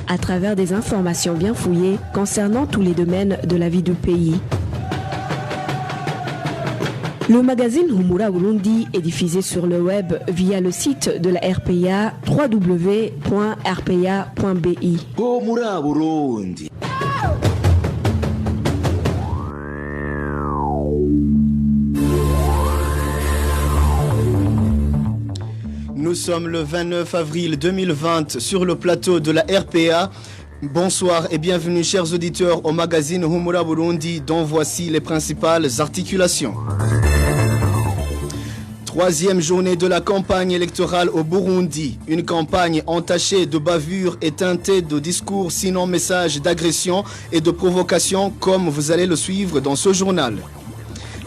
à travers des informations bien fouillées concernant tous les domaines de la vie du pays. Le magazine Humura Burundi est diffusé sur le web via le site de la RPA www.rpa.bi. Humura Burundi. Nous sommes le 29 avril 2020 sur le plateau de la RPA. Bonsoir et bienvenue chers auditeurs au magazine Humura Burundi dont voici les principales articulations. Troisième journée de la campagne électorale au Burundi. Une campagne entachée de bavures et teintée de discours sinon messages d'agression et de provocation comme vous allez le suivre dans ce journal.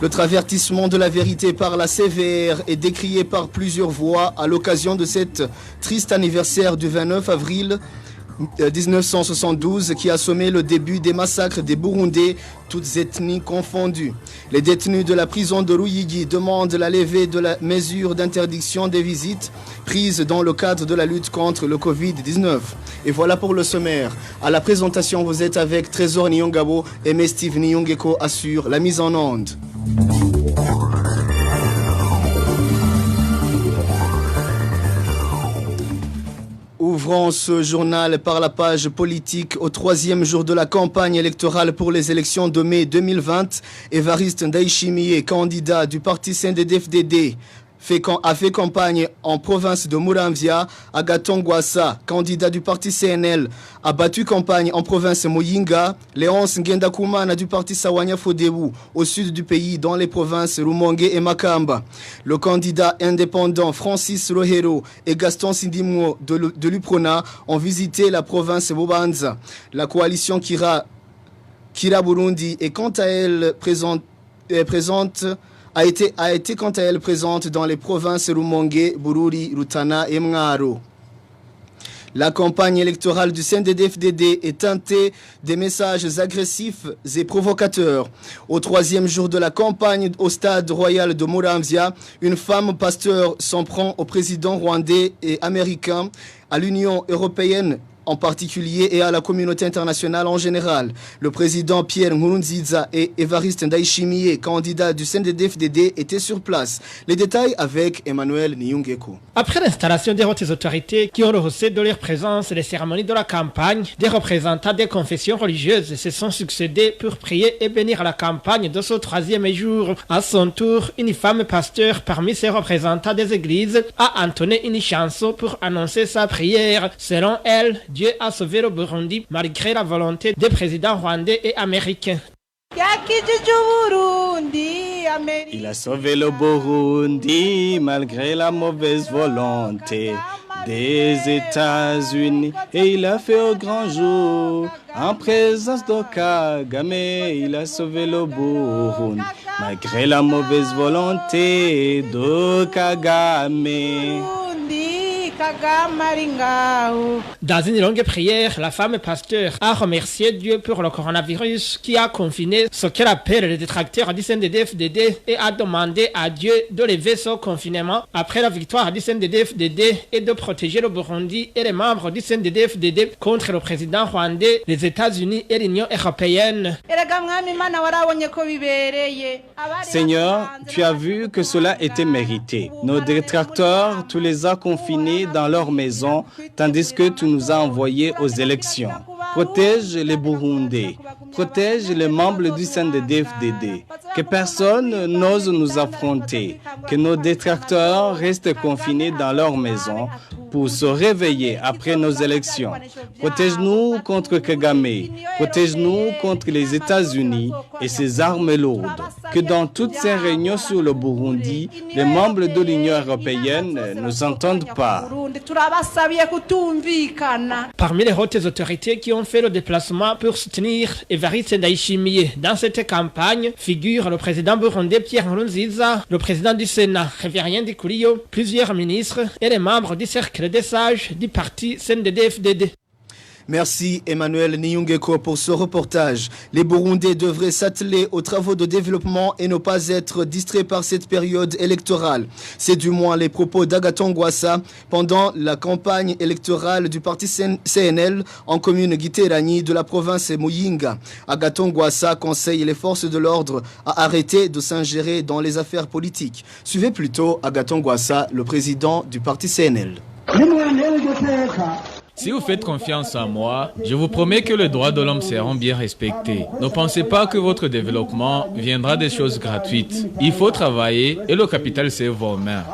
Le travertissement de la vérité par la CVR est décrié par plusieurs voix à l'occasion de cet triste anniversaire du 29 avril 1972 qui a sommé le début des massacres des Burundais, toutes ethnies confondues. Les détenus de la prison de Ruyigi demandent la levée de la mesure d'interdiction des visites prise dans le cadre de la lutte contre le Covid-19. Et voilà pour le sommaire. À la présentation, vous êtes avec Trésor Nyongabo et Steve Nyongeko assure la mise en onde. Ouvrons ce journal par la page politique au troisième jour de la campagne électorale pour les élections de mai 2020. Évariste Ndayishimiye, candidat du parti CNDD-FDD, a fait campagne en province de Muramvya. Agathon Rwasa, candidat du parti CNL, a battu campagne en province Muyinga. Léonce Ngendakumana du parti Sawanya Fodebu au sud du pays dans les provinces Rumonge et Makamba. Le candidat indépendant Francis Rohero et Gaston Sindimo de l'Uprona ont visité la province Bubanza. La coalition Kira Burundi est quant à elle a été quant à elle présente dans les provinces Rumonge, Bururi, Rutana et Mwaro. La campagne électorale du CNDD-FDD est teintée des messages agressifs et provocateurs. Au troisième jour de la campagne au stade royal de Muramvya, une femme pasteur s'en prend au président rwandais et américain, à l'Union européenne en particulier et à la communauté internationale en général. Le président Pierre Nkurunziza et Évariste Ndayishimiye, candidat du CNDD-FDD, étaient sur place. Les détails avec Emmanuel Nyongeko. Après l'installation des hautes autorités qui ont rehaussé de leur présence les cérémonies de la campagne, des représentants des confessions religieuses se sont succédés pour prier et bénir la campagne de ce troisième jour. À son tour, une femme pasteur parmi ces représentants des églises a entonné une chanson pour annoncer sa prière. Selon elle, Dieu a sauvé le Burundi malgré la volonté des présidents rwandais et américains. Il a sauvé le Burundi malgré la mauvaise volonté des États-Unis et il a fait au grand jour en présence de Kagame. Il a sauvé le Burundi malgré la mauvaise volonté de Kagame. Dans une longue prière, la femme pasteur a remercié Dieu pour le coronavirus qui a confiné ce qu'elle appelle les détracteurs du CNDD-FDD et a demandé à Dieu de lever ce confinement après la victoire du CNDD-FDD et de protéger le Burundi et les membres du CNDD-FDD contre le président rwandais, les États-Unis et l'Union européenne. Seigneur, tu as vu que cela était mérité. Nos détracteurs, tu les as confinés dans leur maison, tandis que tu nous as envoyés aux élections. Protège les Burundais, protège les membres du CNDD-FDD, que personne n'ose nous affronter, que nos détracteurs restent confinés dans leur maison pour se réveiller après nos élections. Protège-nous contre Kagame, protège-nous contre les États-Unis et ses armes lourdes. Que dans toutes ces réunions sur le Burundi, les membres de l'Union européenne ne s'entendent pas. Parmi les hautes autorités qui ont fait le déplacement pour soutenir Évariste Ndayishimiye dans cette campagne figurent le président burundais Pierre Nkurunziza, le président du Sénat Révérien Ndikuriyo, plusieurs ministres et les membres du cercle des sages du parti CNDD-FDD. Merci Emmanuel Niyungeko pour ce reportage. Les Burundais devraient s'atteler aux travaux de développement et ne pas être distraits par cette période électorale. C'est du moins les propos d'Agathon Rwasa pendant la campagne électorale du parti CNL en commune Giterani de la province Muyinga. Agathon Rwasa conseille les forces de l'ordre à arrêter de s'ingérer dans les affaires politiques. Suivez plutôt Agathon Rwasa, le président du parti CNL. Si vous faites confiance en moi, je vous promets que les droits de l'homme seront bien respectés. Ne pensez pas que votre développement viendra des choses gratuites. Il faut travailler et le capital c'est vos mains.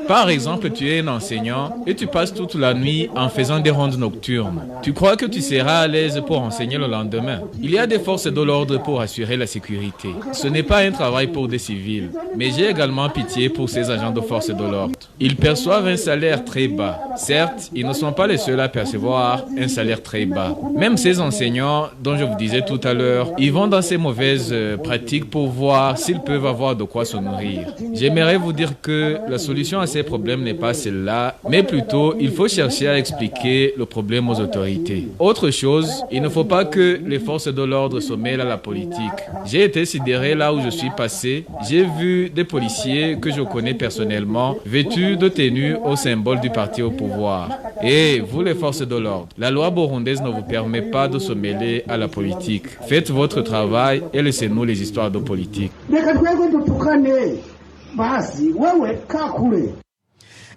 Par exemple, tu es un enseignant et tu passes toute la nuit en faisant des rondes nocturnes. Tu crois que tu seras à l'aise pour enseigner le lendemain. Il y a des forces de l'ordre pour assurer la sécurité. Ce n'est pas un travail pour des civils. Mais j'ai également pitié pour ces agents de force de l'ordre. Ils perçoivent un salaire très bas. Certes, ils ne sont pas les seuls à percevoir un salaire très bas. Même ces enseignants dont je vous disais tout à l'heure, ils vont dans ces mauvaises pratiques pour voir s'ils peuvent avoir de quoi se nourrir. J'aimerais vous dire que la solution à ces problèmes n'est pas celle-là, mais plutôt il faut chercher à expliquer le problème aux autorités. Autre chose, il ne faut pas que les forces de l'ordre se mêlent à la politique. J'ai été sidéré là où je suis passé. J'ai vu des policiers que je connais personnellement vêtus de tenues au symbole du parti au pouvoir. Et vous les forces de l'ordre, la loi burundaise ne vous permet pas de se mêler à la politique. Faites votre travail et laissez-nous les histoires de politique.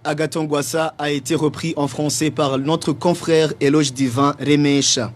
Agathon Rwasa a été repris en français par notre confrère Éloge Divin Remesha.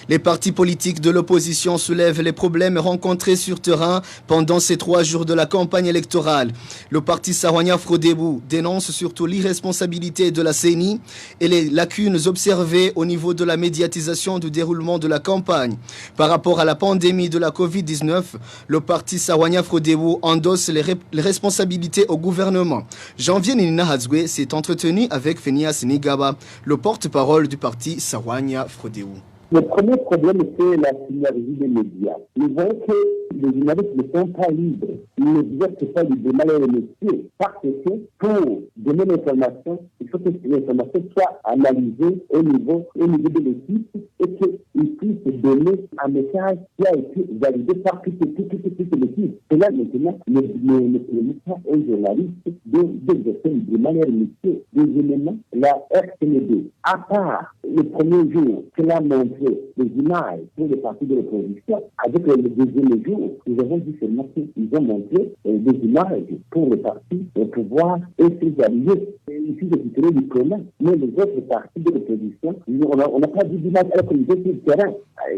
Les partis politiques de l'opposition soulèvent les problèmes rencontrés sur terrain pendant ces 3 jours de la campagne électorale. Le parti Sahwanya Frodebu dénonce surtout l'irresponsabilité de la CENI et les lacunes observées au niveau de la médiatisation du déroulement de la campagne. Par rapport à la pandémie de la Covid-19, le parti Sahwanya Frodebu endosse les responsabilités au gouvernement. Janvier Nina Hazwe s'est entretenu avec Phineas Nigaba, le porte-parole du parti Sahwanya Frodebu. Le premier problème, c'est la synergie des médias. Nous voyons que les journalistes ne sont pas libres. Ils ne exercent pas librement leur métier. Parce que pour donner l'information, il faut que l'information soit analysée au niveau de l'équipe et qu'ils puissent donner un message qui a été validé par toute l'équipe. Cela maintenant ne permet pas aux journalistes d'exercer librement leur métier. Deuxièmement, la RCND, à part le premier jour, cela montre les images pour les partis de l'opposition. Avec le deuxième jour, nous avons vu seulement qu'ils ont montré des images pour les partis au pouvoir et ses alliés. Ici, je citerai du commun. Mais les autres partis de l'opposition, on n'a pas vu d'image alors que nous étions sur le terrain.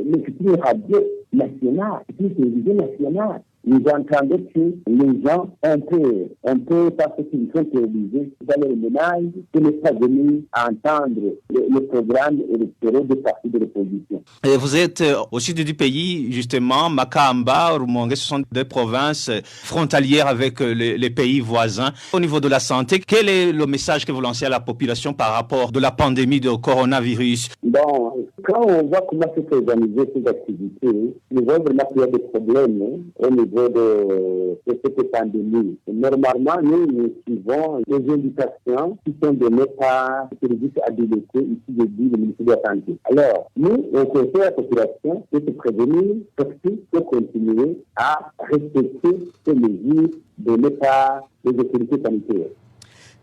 Mais c'est une radio nationale, c'est une télévision nationale. Nous entendons que les gens, un peu parce qu'ils sont télévisés dans les ménages, qui ne sont pas venus entendre le programme électoral des partis de l'opposition. Et vous êtes au sud du pays, justement, Makamba, Rumongue, ce sont des provinces frontalières avec les pays voisins. Au niveau de la santé, quel est le message que vous lancez à la population par rapport de la pandémie de coronavirus? Bon, quand on voit comment se fait organiser ces activités, nous voyons vraiment qu'il y a des problèmes au niveau de cette pandémie. Normalement, nous suivons les indications qui sont données par le service habilité, ici je dis le ministère de la Santé. Alors, nous, on conseille à la population de se prévenir, surtout de continuer à respecter ces mesures données par les autorités sanitaires.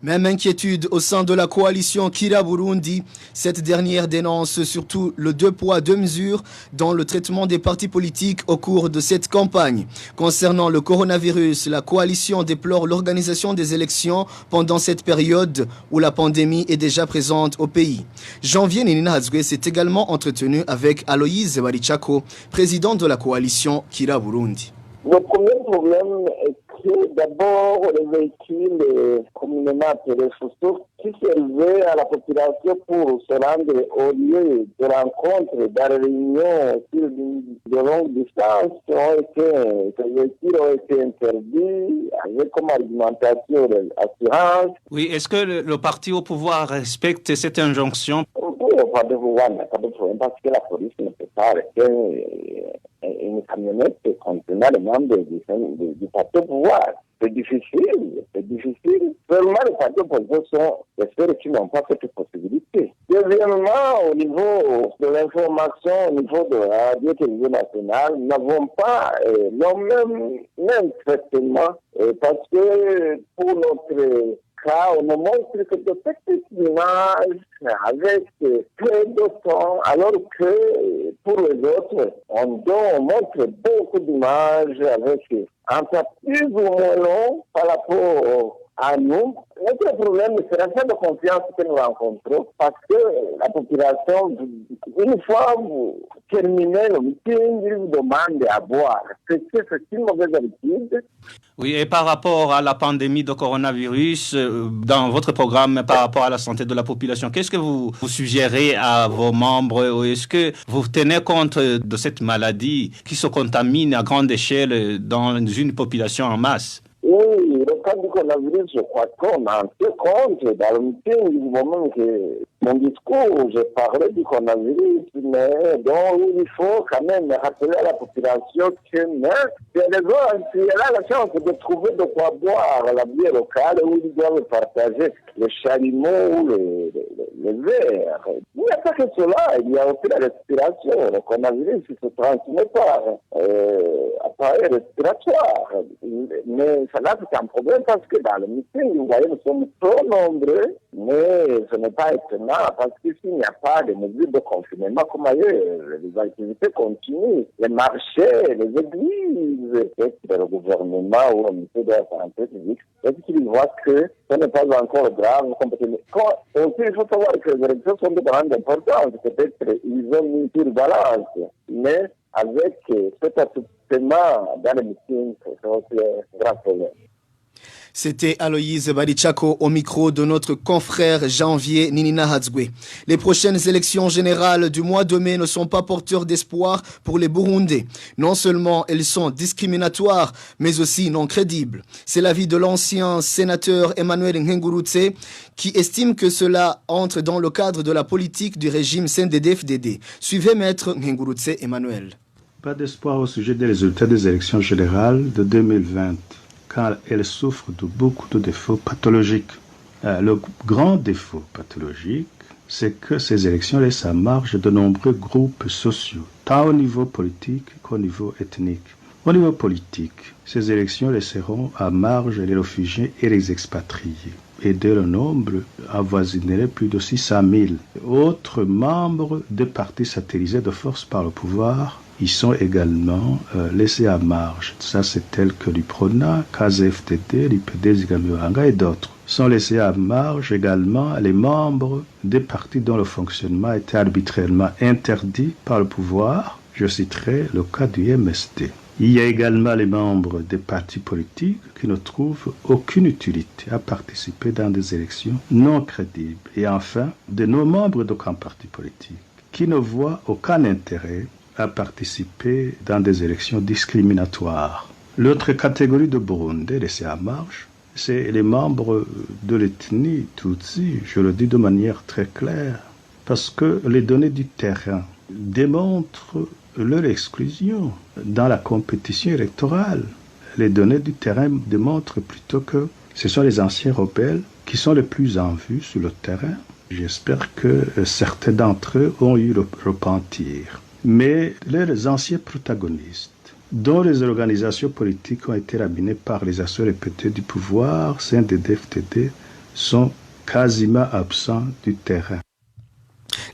Même inquiétude au sein de la coalition Kira Burundi. Cette dernière dénonce surtout le 2 poids 2 mesures dans le traitement des partis politiques au cours de cette campagne. Concernant le coronavirus, la coalition déplore l'organisation des élections pendant cette période où la pandémie est déjà présente au pays. Janvier Nina Hazwe s'est également entretenu avec Aloïse Barichako, président de la coalition Kira Burundi. Le premier problème est que d'abord les véhicules communément appelés chaussures qui servaient à la population pour se rendre au lieu de rencontre, dans les réunions sur de longue distance, ces véhicules ont été interdits avec comme argumentation l'assurance. Oui, est-ce que le parti au pouvoir respecte cette injonction? Oui, pas de pouvoir, il n'y a pas de problème parce que la police ne peut pas arrêter une camionnette contenant les membres du parti au pouvoir. C'est difficile. Seulement, les partis opposés sont les seuls qui n'ont pas cette possibilité. Deuxièmement, au niveau de l'information, au niveau de la radio-télévision nationale, nous n'avons pas le même traitement parce que pour notre cas, on nous montre que de petites images avec peu de temps, alors que pour les autres, on montre beaucoup d'images avec un temps plus ou moins long par rapport à nous. Notre problème, c'est la fin de confiance que nous rencontrons parce que la population, une fois vous terminez le meeting, ils vous demandent à boire. C'est une mauvaise habitude. Oui, et par rapport à la pandémie de coronavirus, dans votre programme par rapport à la santé de la population, qu'est-ce que vous suggérez à vos membres? Est-ce que vous tenez compte de cette maladie qui se contamine à grande échelle dans une population en masse? Oui, le cas du coronavirus, je crois qu'on en tient compte. Dans le meeting, du moment que mon discours, j'ai parlé du coronavirus, mais donc il faut quand même rappeler à la population que si elle a la chance de trouver de quoi boire la bière locale, où ils doivent partager le chalumeau ou le verre. Il n'y a pas que cela, il y a aussi la respiration. Le coronavirus se transmet par appareil respiratoire. Mais ça n'a pas un problème parce que dans le meeting, vous voyez, nous sommes trop nombreux, mais ce n'est pas étonnant parce que s'il n'y a pas de mesures de confinement comme ailleurs, les activités continuent, les marchés, les églises, et le gouvernement ou le ministère de la Santé publique, est-ce qu'ils voient que ce n'est pas encore grave. Aussi, il faut savoir que les élections sont de grande importance. Peut-être ils ont mis sur balance, mais avec cet assouplissement dans les meetings, c'est aussi un grand problème. C'était Aloïse Barichako au micro de notre confrère Janvier Ninina Hadzwe. Les prochaines élections générales du mois de mai ne sont pas porteurs d'espoir pour les Burundais. Non seulement elles sont discriminatoires, mais aussi non crédibles. C'est l'avis de l'ancien sénateur Emmanuel Ngengurutse qui estime que cela entre dans le cadre de la politique du régime CNDD-FDD. Suivez Maître Ngengurutse Emmanuel. Pas d'espoir au sujet des résultats des élections générales de 2020. Car elle souffre de beaucoup de défauts pathologiques. Le grand défaut pathologique, c'est que ces élections laissent à marge de nombreux groupes sociaux, tant au niveau politique qu'au niveau ethnique. Au niveau politique, ces élections laisseront à marge les réfugiés et les expatriés, et dès le nombre avoisinerait plus de 600 000. Autres membres des partis satellisés de force par le pouvoir, ils sont également laissés à marge. Ça, c'est tel que l'UPRONA, KZFTD, l'IPD, Zigamuranga et d'autres. Sont laissés à marge également les membres des partis dont le fonctionnement a été arbitrairement interdit par le pouvoir. Je citerai le cas du MST. Il y a également les membres des partis politiques qui ne trouvent aucune utilité à participer dans des élections non crédibles. Et enfin, de nos membres d'aucun parti politique qui ne voient aucun intérêt à participer dans des élections discriminatoires. L'autre catégorie de Burundais laissés à marge, c'est les membres de l'ethnie Tutsi, je le dis de manière très claire, parce que les données du terrain démontrent leur exclusion dans la compétition électorale. Les données du terrain démontrent plutôt que ce sont les anciens rebelles qui sont les plus en vue sur le terrain. J'espère que certains d'entre eux ont eu le repentir. Mais les anciens protagonistes, dont les organisations politiques ont été raminées par les assauts répétés du pouvoir, CNDD-FDD, sont quasiment absents du terrain.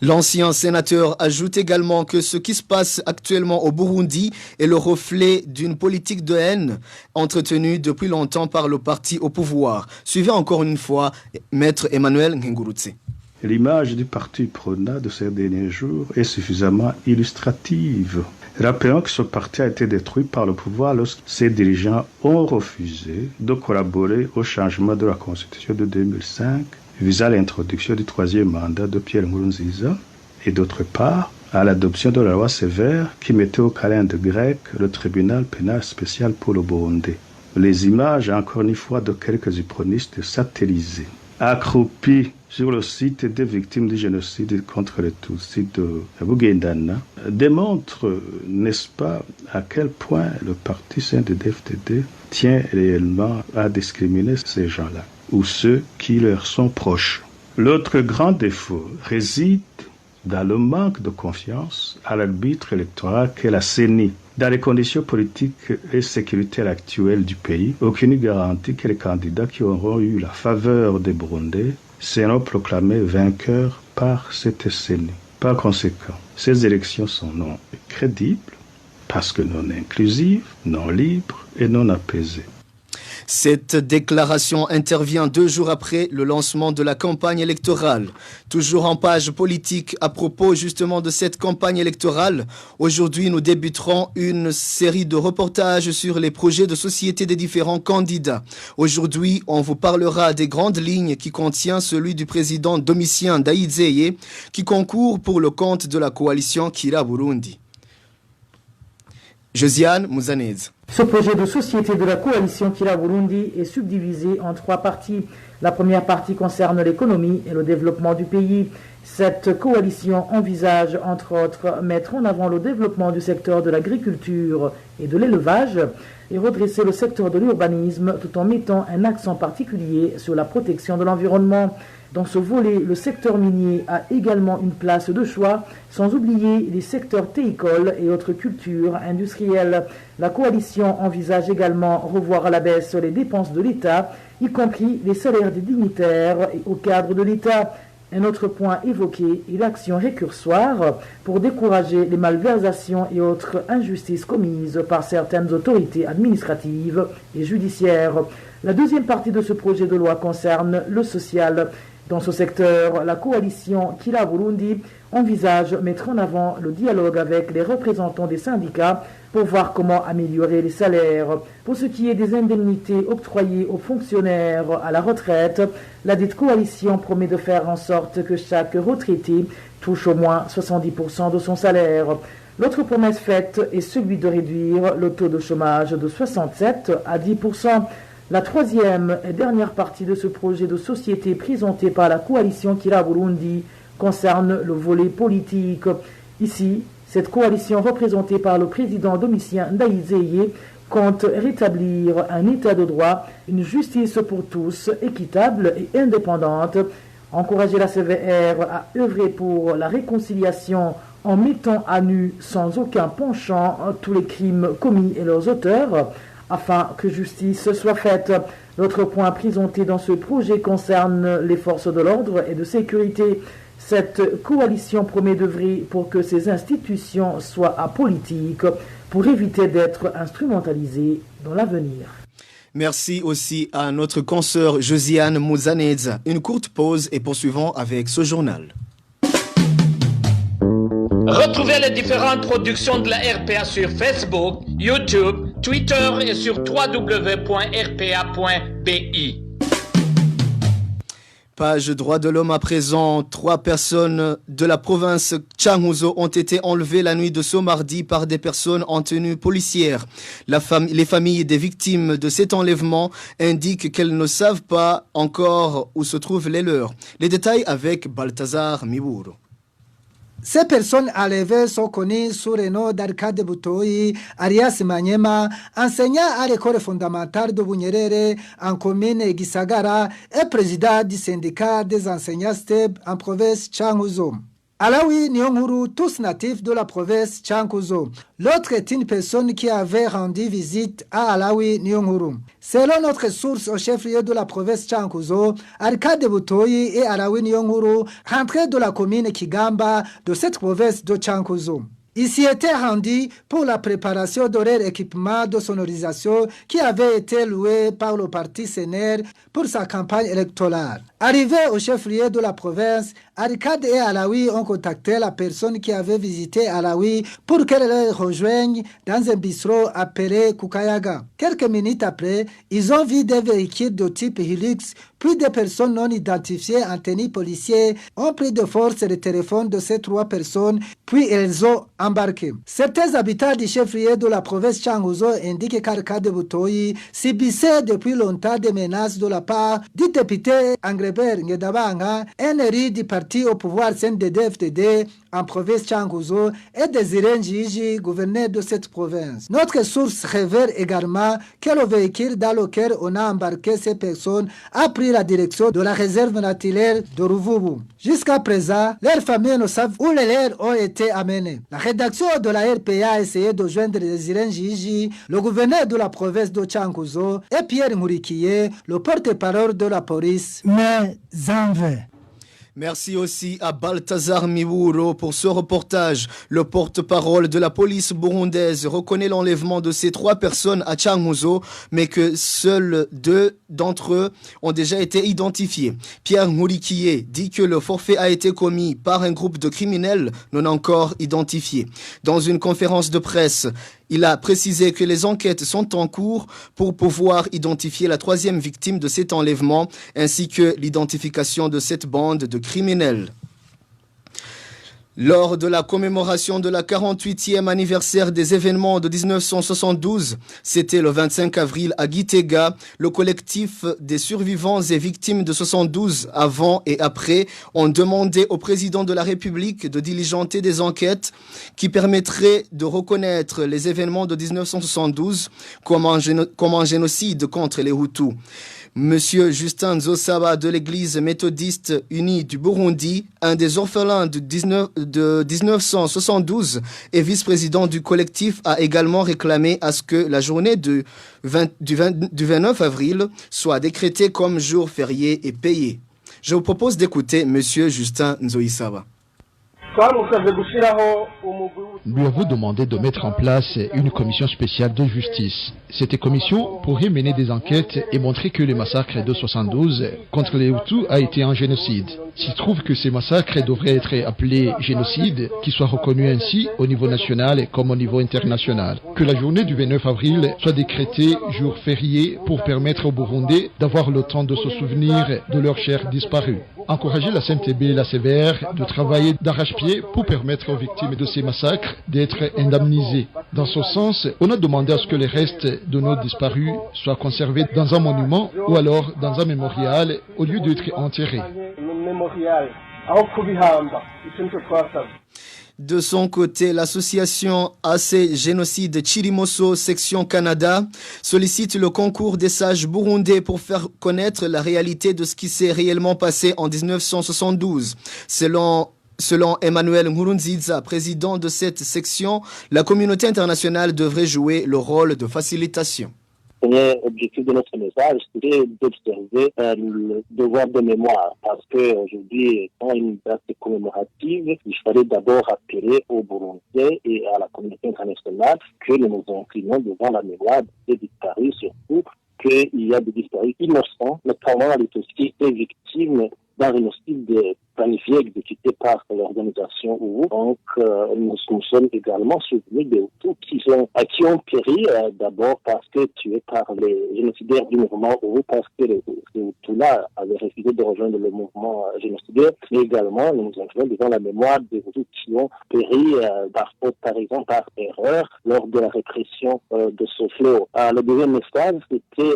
L'ancien sénateur ajoute également que ce qui se passe actuellement au Burundi est le reflet d'une politique de haine entretenue depuis longtemps par le parti au pouvoir. Suivez encore une fois Maître Emmanuel Ngengurutse. L'image du parti PRONA de ces derniers jours est suffisamment illustrative. Rappelons que ce parti a été détruit par le pouvoir lorsque ses dirigeants ont refusé de collaborer au changement de la Constitution de 2005 visant l'introduction du troisième mandat de Pierre Nkurunziza et d'autre part à l'adoption de la loi sévère qui mettait au calendrier grec le tribunal pénal spécial pour le Burundi. Les images, encore une fois, de quelques upronistes satellisés, accroupis sur le site des victimes du génocide contre les Tutsis de Bugendana démontre, n'est-ce pas, à quel point le parti CNDD-FDD tient réellement à discriminer ces gens-là, ou ceux qui leur sont proches. L'autre grand défaut réside dans le manque de confiance à l'arbitre électoral qu'est la CENI. Dans les conditions politiques et sécuritaires actuelles du pays, aucune garantie que les candidats qui auront eu la faveur des Burundais seront proclamés vainqueurs par cette CENI. Par conséquent, ces élections sont non crédibles parce que non inclusives, non libres et non apaisées. Cette déclaration intervient 2 jours après le lancement de la campagne électorale. Toujours en page politique, à propos justement de cette campagne électorale, aujourd'hui nous débuterons une série de reportages sur les projets de société des différents candidats. Aujourd'hui, on vous parlera des grandes lignes qui contient celui du président Domitien Ndayizeye qui concourt pour le compte de la coalition Kira Burundi. Josiane Mouzanez. Ce projet de société de la coalition Kira Burundi est subdivisé en 3 parties. La première partie concerne l'économie et le développement du pays. Cette coalition envisage, entre autres, mettre en avant le développement du secteur de l'agriculture et de l'élevage et redresser le secteur de l'urbanisme tout en mettant un accent particulier sur la protection de l'environnement. Dans ce volet, le secteur minier a également une place de choix, sans oublier les secteurs téicoles et autres cultures industrielles. La coalition envisage également revoir à la baisse les dépenses de l'État, y compris les salaires des dignitaires et au cadre de l'État. Un autre point évoqué est l'action récursoire pour décourager les malversations et autres injustices commises par certaines autorités administratives et judiciaires. La deuxième partie de ce projet de loi concerne le social. Dans ce secteur, la coalition Kira Burundi envisage mettre en avant le dialogue avec les représentants des syndicats pour voir comment améliorer les salaires. Pour ce qui est des indemnités octroyées aux fonctionnaires à la retraite, la dite coalition promet de faire en sorte que chaque retraité touche au moins 70% de son salaire. L'autre promesse faite est celui de réduire le taux de chômage de 67 à 10%. La troisième et dernière partie de ce projet de société présenté par la coalition Kira Burundi concerne le volet politique. Ici, cette coalition représentée par le président Domitien Ndayizeye compte rétablir un état de droit, une justice pour tous, équitable et indépendante, encourager la CVR à œuvrer pour la réconciliation en mettant à nu sans aucun penchant tous les crimes commis et leurs auteurs, afin que justice soit faite. L'autre point présenté dans ce projet concerne les forces de l'ordre et de sécurité. Cette coalition promet d'œuvrer pour que ces institutions soient apolitiques pour éviter d'être instrumentalisées dans l'avenir. Merci aussi à notre consoeur Josiane Mouzanez. Une courte pause et poursuivons avec ce journal. Retrouvez les différentes productions de la RPA sur Facebook, YouTube, Twitter et sur www.rpa.bi. Page droit de l'homme à présent. 3 personnes de la province Changuzo ont été enlevées la nuit de ce mardi par des personnes en tenue policière. Les familles des victimes de cet enlèvement indiquent qu'elles ne savent pas encore où se trouvent les leurs. Les détails avec Balthazar Miburu. Ces personnes enlevées sont connues sous le nom d'Arcade Butoyi, alias Manyema, enseignant à l'école fondamentale de Bunyerere en commune Gisagara et président du syndicat des enseignants STEB en province Changuzo. Alawi Nyonguru, tous natifs de la province Changuzo. L'autre est une personne qui avait rendu visite à Alawi Nyonguru. Selon notre source au chef-lieu de la province Changuzo, Arcade Butoyi et Alawi Nyonguru rentraient de la commune Kigamba de cette province de Changuzo. Ils s'y étaient rendus pour la préparation de leur équipement de sonorisation qui avait été loué par le parti CNR pour sa campagne électorale. Arrivés au chef-lieu de la province, Arcade et Alaoui ont contacté la personne qui avait visité Alaoui pour qu'elle les rejoigne dans un bistrot appelé Kukayaga. Quelques minutes après, ils ont vu des véhicules de type Hilux, puis des personnes non identifiées en tenue policier ont pris de force le téléphone de ces 3 personnes, puis elles ont embarqué. Certains habitants du chef-lieu de la province Changuzo indiquent qu'Arcade Butoyi subissait depuis longtemps des menaces de la part du député Anglebert Ngedabanga, un élu du parti au pouvoir CNDD-FDD en province Changuzo et Désiré Njiji, gouverneur de cette province. Notre source révèle également que le véhicule dans lequel on a embarqué ces personnes a pris la direction de la réserve naturelle de Ruvubu. Jusqu'à présent, leurs familles ne savent où les leurs ont été amenés. La rédaction de la RPA a essayé de joindre Désiré Njiji, le gouverneur de la province de Changuzo, et Pierre Mourikié, le porte-parole de la police. Mais en vain. Merci aussi à Balthazar Miwouro pour ce reportage. Le porte-parole de la police burundaise reconnaît l'enlèvement de ces 3 personnes à Changuzo, mais que seuls 2 d'entre eux ont déjà été identifiés. Pierre Mourikié dit que le forfait a été commis par un groupe de criminels non encore identifiés. Dans une conférence de presse, il a précisé que les enquêtes sont en cours pour pouvoir identifier la 3e victime de cet enlèvement ainsi que l'identification de cette bande de criminels. Lors de la commémoration de la 48e anniversaire des événements de 1972, c'était le 25 avril à Gitega, le collectif des survivants et victimes de 72 avant et après ont demandé au président de la République de diligenter des enquêtes qui permettraient de reconnaître les événements de 1972 comme un génocide contre les Hutus. Monsieur Justin Nzosaba de l'église méthodiste unie du Burundi, un des orphelins de 1972 et vice-président du collectif, a également réclamé à ce que la journée du 29 avril soit décrétée comme jour férié et payé. Je vous propose d'écouter Monsieur Justin Nzoisaba. Lui avons demandé de mettre en place une commission spéciale de justice. Cette commission pourrait mener des enquêtes et montrer que le massacre de 72 contre les Hutus a été un génocide. S'il trouve que ces massacres devraient être appelés génocides, qu'ils soient reconnus ainsi au niveau national comme au niveau international. Que la journée du 29 avril soit décrétée jour férié pour permettre aux Burundais d'avoir le temps de se souvenir de leurs chers disparus. Encourager la CNTB et la CVR de travailler d'arrache-pied pour permettre aux victimes de ces massacres d'être indemnisées. Dans ce sens, on a demandé à ce que les restes de nos disparus soient conservés dans un monument ou alors dans un mémorial au lieu d'être enterrés. De son côté, l'association AC Génocide Chirimoso Section Canada sollicite le concours des sages burundais pour faire connaître la réalité de ce qui s'est réellement passé en 1972. Selon Emmanuel Nkurunziza, président de cette section, la communauté internationale devrait jouer le rôle de facilitation. Le premier objectif de notre message, c'était d'observer le devoir de mémoire. Parce qu'aujourd'hui, dans une date commémorative, il fallait d'abord rappeler aux Burundais et à la communauté internationale que nous nous inclinons devant la mémoire des disparus, surtout qu'il y a des disparus innocents, notamment les dossiers des victimes d'un génocide planifié, exécuté par l'organisation OU. Donc, nous sommes également souvenus des Hutus qui ont péri d'abord parce que tués par les génocidaires du mouvement OU, parce que les Hutus-là avaient refusé de rejoindre le mouvement génocidaire, mais également nous nous inclinons devant la mémoire des Hutus qui ont péri par faute, par exemple, par erreur, lors de la répression de ce fléau. Le deuxième message, c'était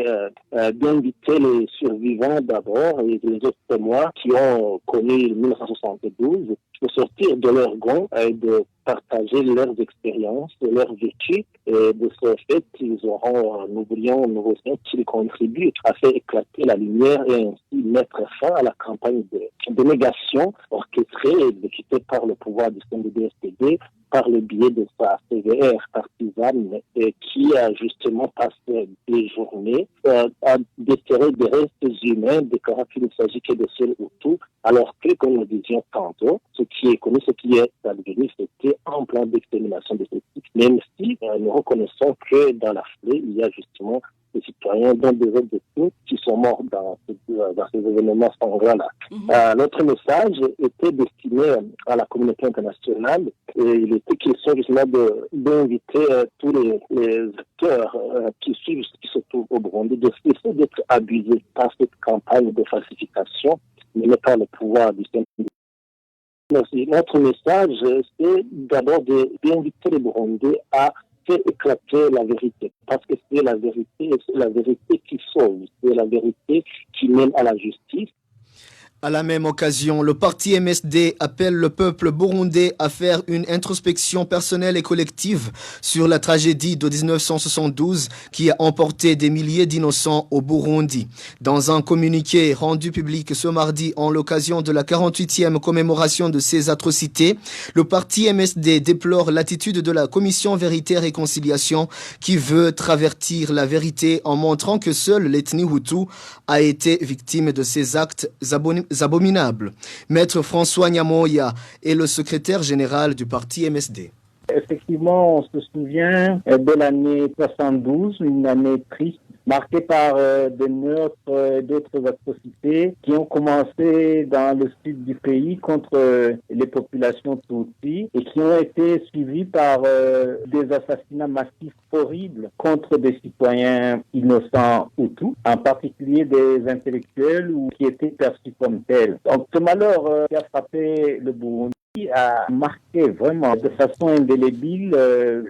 d'inviter les survivants d'abord et les autres témoins qui ont connu 1972, de sortir de leur gond et de partager leurs expériences, leurs vécus, et de ce fait, ils auront, nous aussi qu'ils contribuent à faire éclater la lumière et ainsi mettre fin à la campagne de négation orchestrée et exécutée par le pouvoir du CNDD-FDD par le biais de sa CVR partisane qui a justement passé des journées à déterrer des restes humains déclarant qu'il ne s'agit que de seuls Hutus, alors que, comme nous disions tantôt, ce qui est connu, ce qui est advenu, c'était un plan d'extermination de ce type, même si nous reconnaissons que dans la foulée, il y a justement des citoyens, dont des autres de tout, qui sont morts dans ces événements sanglants-là. Notre message était destiné à la communauté internationale et il était question justement d'inviter tous les acteurs qui suivent ce qui se trouve au Burundi, de cesser d'être abusés par cette campagne de falsification menée par le pouvoir du Saint-Denis. Notre message, c'est d'abord d'inviter les Burundais à faire éclater la vérité, parce que c'est la vérité et c'est la vérité qui sauve, c'est la vérité qui mène à la justice. À la même occasion, le parti MSD appelle le peuple burundais à faire une introspection personnelle et collective sur la tragédie de 1972 qui a emporté des milliers d'innocents au Burundi. Dans un communiqué rendu public ce mardi en l'occasion de la 48e commémoration de ces atrocités, le parti MSD déplore l'attitude de la Commission Vérité et Réconciliation qui veut travertir la vérité en montrant que seule l'ethnie Hutu a été victime de ces actes abominables. Maître François Nyamoya est le secrétaire général du parti MSD. Effectivement, on se souvient de l'année 72, une année triste, marquée par des meurtres et d'autres atrocités qui ont commencé dans le sud du pays contre les populations Tutsi et qui ont été suivis par des assassinats massifs horribles contre des citoyens innocents Hutus, en particulier des intellectuels ou qui étaient perçus comme tels. Donc ce malheur qui a frappé le Burundi a marqué vraiment de façon indélébile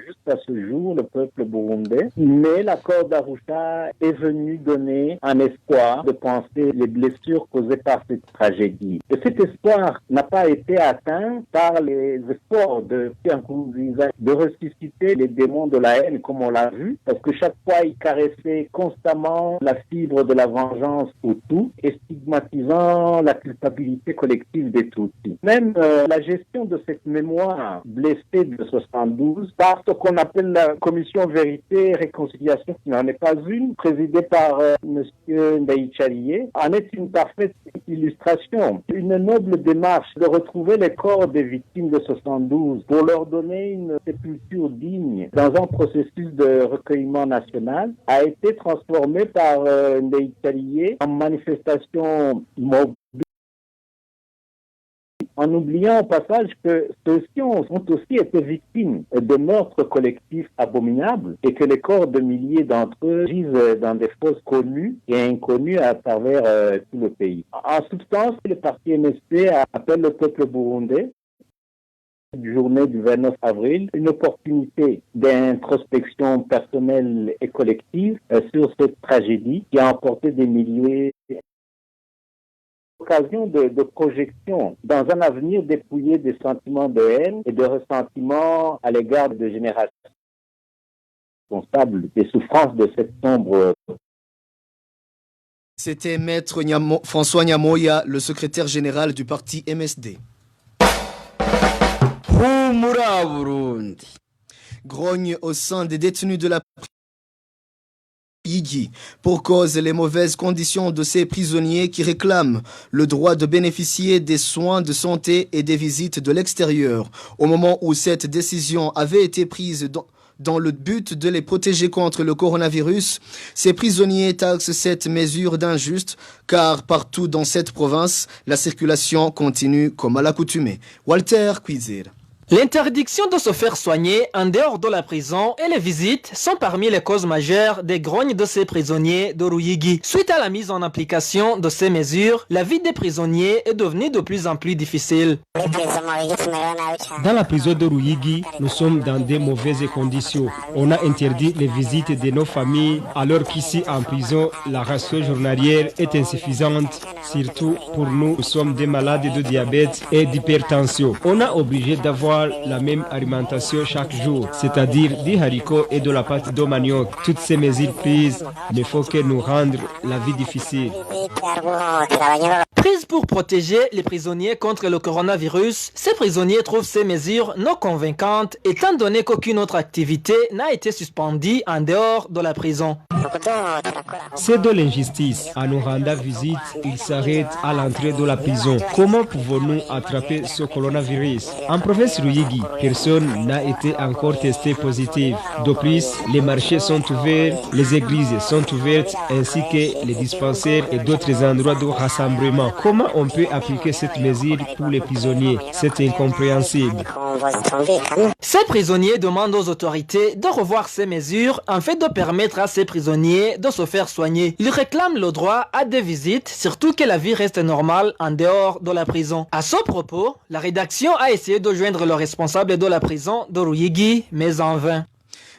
jusqu'à ce jour le peuple burundais. Mais l'accord d'Arusha est venu donner un espoir de penser les blessures causées par cette tragédie. Et cet espoir n'a pas été atteint par les efforts de Pierre Nkurunziza de ressusciter les démons de la haine comme on l'a vu, parce que chaque fois il caressait constamment la fibre de la vengeance Hutu et stigmatisant la culpabilité collective des Tutsis. Même la gestion de cette mémoire blessée de 72 par ce qu'on appelle la Commission Vérité et Réconciliation, qui n'en est pas une, présidée par M. Ndaïchalié, en est une parfaite illustration. Une noble démarche de retrouver les corps des victimes de 72 pour leur donner une sépulture digne dans un processus de recueillement national a été transformée par Ndaïchalié en manifestation mobile, en oubliant au passage que ceux-ci ont aussi été victimes de meurtres collectifs abominables et que les corps de milliers d'entre eux gisent dans des fosses connues et inconnues à travers tout le pays. En substance, le parti MSD appelle le peuple burundais, journée du 29 avril, une opportunité d'introspection personnelle et collective sur cette tragédie qui a emporté des milliers occasion de projection dans un avenir dépouillé des sentiments de haine et de ressentiment à l'égard de générations responsables des souffrances de cette sombre. C'était Maître François Nyamoya, le secrétaire général du parti MSD. Grogne au sein des détenus de la Yigi, pour cause les mauvaises conditions de ces prisonniers qui réclament le droit de bénéficier des soins de santé et des visites de l'extérieur. Au moment où cette décision avait été prise dans le but de les protéger contre le coronavirus, ces prisonniers taxent cette mesure d'injuste car partout dans cette province, la circulation continue comme à l'accoutumée. Walter Kwizir. L'interdiction de se faire soigner en dehors de la prison et les visites sont parmi les causes majeures des grognes de ces prisonniers de Ruyigi. Suite à la mise en application de ces mesures, la vie des prisonniers est devenue de plus en plus difficile. Dans la prison de Ruyigi, nous sommes dans des mauvaises conditions. On a interdit les visites de nos familles alors qu'ici en prison, la ration journalière est insuffisante. Surtout pour nous, nous sommes des malades de diabète et d'hypertension. On a obligé d'avoir la même alimentation chaque jour, c'est-à-dire des haricots et de la pâte de manioc. Toutes ces mesures prises ne font que nous rendre la vie difficile. Prises pour protéger les prisonniers contre le coronavirus, ces prisonniers trouvent ces mesures non convaincantes étant donné qu'aucune autre activité n'a été suspendue en dehors de la prison. C'est de l'injustice. En nous rendant visite, ils s'arrêtent à l'entrée de la prison. Comment pouvons-nous attraper ce coronavirus? En province Ruyigi, personne n'a été encore testé positif. De plus, les marchés sont ouverts, les églises sont ouvertes, ainsi que les dispensaires et d'autres endroits de rassemblement. Comment on peut appliquer cette mesure pour les prisonniers? C'est incompréhensible. Ces prisonniers demandent aux autorités de revoir ces mesures en fait de permettre à ces prisonniers de se faire soigner. Ils réclament le droit à des visites, surtout que la vie reste normale en dehors de la prison. À ce propos, la rédaction a essayé de joindre le responsable de la prison de Ruyigi, mais en vain.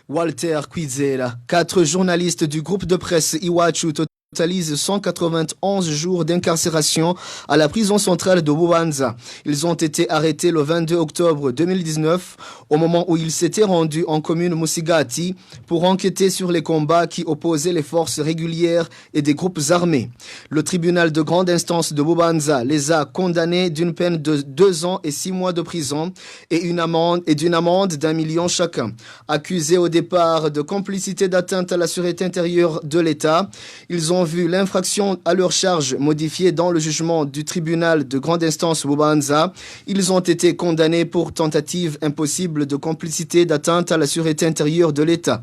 Walter Kwizera, 4 journalistes du groupe de presse Iwachu totalise 191 jours d'incarcération à la prison centrale de Bubanza. Ils ont été arrêtés le 22 octobre 2019 au moment où ils s'étaient rendus en commune Musigati pour enquêter sur les combats qui opposaient les forces régulières et des groupes armés. Le tribunal de grande instance de Bubanza les a condamnés d'une peine de 2 ans et 6 mois de prison et d'une amende d'1 million chacun. Accusés au départ de complicité d'atteinte à la sûreté intérieure de l'État, ils ont vu l'infraction à leur charge modifiée dans le jugement du tribunal de grande instance Bubanza. Ils ont été condamnés pour tentative impossible de complicité d'atteinte à la sûreté intérieure de l'État.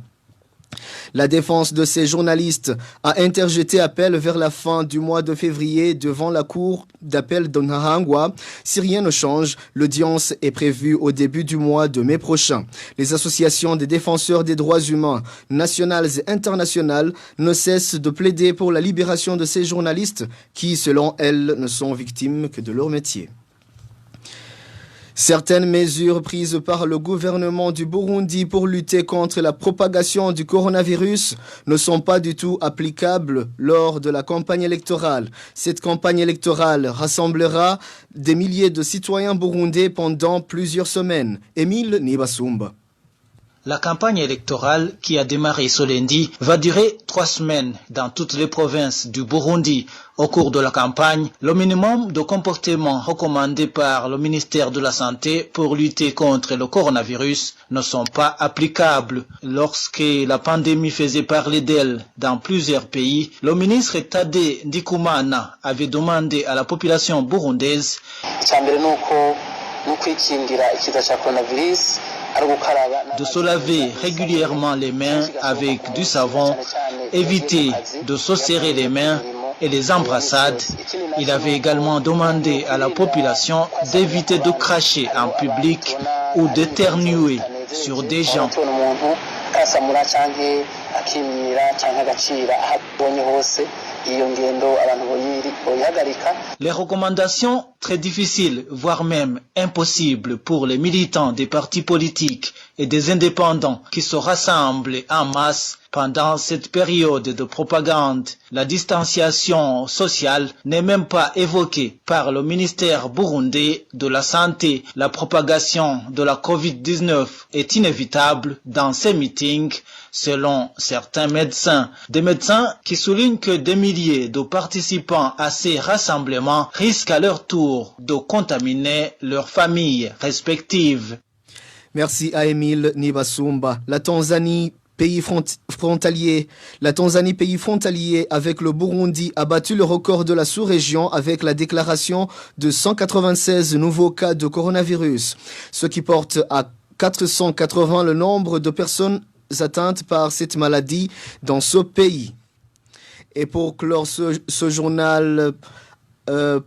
La défense de ces journalistes a interjeté appel vers la fin du mois de février devant la cour d'appel de Nahangwa. Si rien ne change, l'audience est prévue au début du mois de mai prochain. Les associations des défenseurs des droits humains, nationales et internationales, ne cessent de plaider pour la libération de ces journalistes qui, selon elles, ne sont victimes que de leur métier. Certaines mesures prises par le gouvernement du Burundi pour lutter contre la propagation du coronavirus ne sont pas du tout applicables lors de la campagne électorale. Cette campagne électorale rassemblera des milliers de citoyens burundais pendant plusieurs semaines. Émile Nibasumba. La campagne électorale qui a démarré ce lundi va durer 3 semaines dans toutes les provinces du Burundi. Au cours de la campagne, le minimum de comportements recommandés par le ministère de la Santé pour lutter contre le coronavirus ne sont pas applicables. Lorsque la pandémie faisait parler d'elle dans plusieurs pays, le ministre Tade Ndikumana avait demandé à la population burundaise de se laver régulièrement les mains avec du savon, éviter de se serrer les mains et les embrassades. Il avait également demandé à la population d'éviter de cracher en public ou d'éternuer sur des gens. Les recommandations très difficiles, voire même impossibles pour les militants des partis politiques et des indépendants qui se rassemblent en masse pendant cette période de propagande. La distanciation sociale n'est même pas évoquée par le ministère burundais de la Santé. La propagation de la COVID-19 est inévitable dans ces meetings, selon certains médecins. Des médecins qui soulignent que des milliers de participants à ces rassemblements risquent à leur tour de contaminer leurs familles respectives. Merci à Émile Nibasumba. La Tanzanie, pays frontalier avec le Burundi, a battu le record de la sous-région avec la déclaration de 196 nouveaux cas de coronavirus, ce qui porte à 480 le nombre de personnes atteintes par cette maladie dans ce pays. Et pour clore ce journal,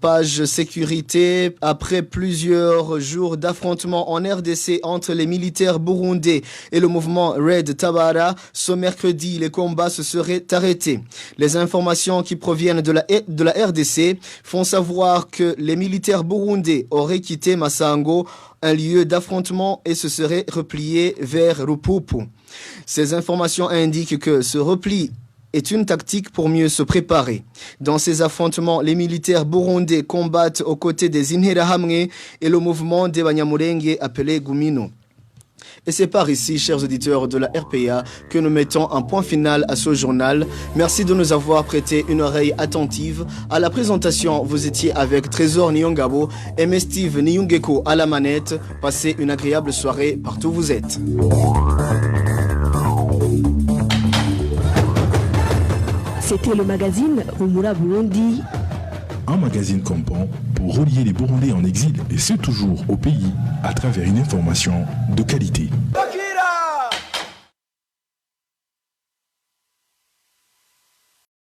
page sécurité, après plusieurs jours d'affrontements en RDC entre les militaires burundais et le mouvement Red Tabara, ce mercredi, les combats se seraient arrêtés. Les informations qui proviennent de la RDC font savoir que les militaires burundais auraient quitté Masango, un lieu d'affrontement, et se seraient repliés vers Rupupu. Ces informations indiquent que ce repli est une tactique pour mieux se préparer. Dans ces affrontements, les militaires burundais combattent aux côtés des Interahamwe et le mouvement des Banyamulenge appelé Gumino. Et c'est par ici, chers auditeurs de la RPA, que nous mettons un point final à ce journal. Merci de nous avoir prêté une oreille attentive. À la présentation, vous étiez avec Trésor Nyongabo et Steve Nyungeko à la manette. Passez une agréable soirée partout où vous êtes. C'était le magazine Humura Burundi. Un magazine campant pour relier les Burundais en exil et ceux toujours au pays à travers une information de qualité.